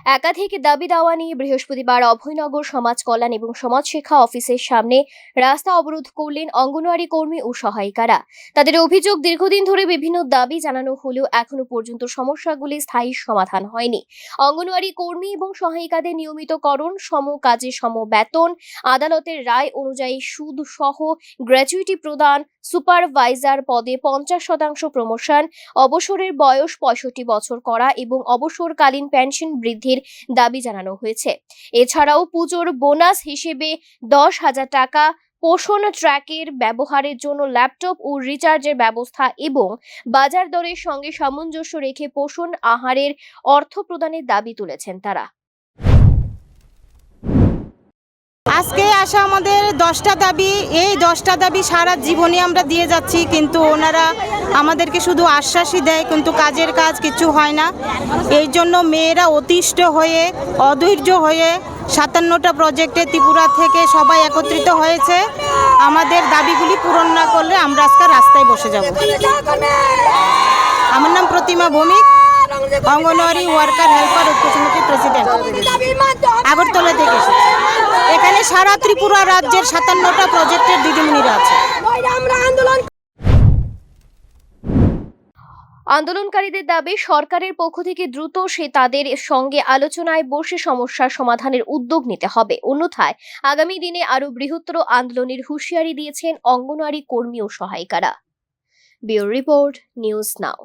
একাধিক দাবি দাওয়া নিয়ে বৃহস্পতিবার অভয়নগর সমাজ কল্যাণ এবং সমাজ শিক্ষা অফিসের সামনে রাস্তা অবরোধ করলেন অঙ্গনওয়াড়ি কর্মী ও সহায়িকারা। তাদের অভিযোগ, দীর্ঘদিন ধরে বিভিন্ন দাবি জানানো হলেও এখনো পর্যন্ত সমস্যাগুলি স্থায়ী সমাধান হয়নি। অঙ্গনওয়াড়ি কর্মী এবং সহায়িকাদের নিয়মিতকরণ, সম কাজে সম বেতন, আদালতের রায় অনুযায়ী সুদ সহ গ্র্যাচুইটি প্রদান, সুপারভাইজার পদে 50% প্রমোশন, অবসরের বয়স 65 বছর করা এবং অবসরকালীন পেনশন বৃদ্ধির দাবি জানানো হয়েছে। এছাড়াও পুজোর বোনাস হিসেবে 10,000 টাকা, পোষণ ট্র্যাকের ব্যবহারের জন্য ল্যাপটপ ও রিচার্জের ব্যবস্থা এবং বাজার দরের সঙ্গে সামঞ্জস্য রেখে পোষণ আহারের অর্থ প্রদানের দাবি তুলেছেন তারা। আজকে আসা আমাদের 10টা দাবি। এই 10টা দাবি সারা জীবনে আমরা দিয়ে যাচ্ছি, কিন্তু ওনারা আমাদেরকে শুধু আশ্বাসই দেয়, কিন্তু কাজের কাজ কিছু হয় না। এই জন্য মেয়েরা অতিষ্ঠ হয়ে, অধৈর্য হয়ে 57টা প্রজেক্টে ত্রিপুরা থেকে সবাই একত্রিত হয়েছে। আমাদের দাবিগুলি পূরণ না করলে আমরা আজকে রাস্তায় বসে যাব। আমার নাম প্রতিমা ভৌমিক, অঙ্গনওয়াড়ি ওয়ার্কার হেল্পার ঐক্য সমিতির প্রেসিডেন্ট, আগরতলা থেকে এসেছি। এখানে সারা ত্রিপুরা রাজ্যের 57টা প্রজেক্টের দিদিমণিরা আছে। আন্দোলনকারীদের দাবি, সরকারের পক্ষ থেকে দ্রুত তাদের সঙ্গে আলোচনায় বসে সমস্যার সমাধানের উদ্যোগ নিতে হবে, অন্যথায় আগামী দিনে আরো বৃহত্তর আন্দোলনের হুঁশিয়ারি দিয়েছেন অঙ্গনওয়াড়ি কর্মী ও সহায়িকারা। ব্যুরো রিপোর্ট, নিউজ নাও।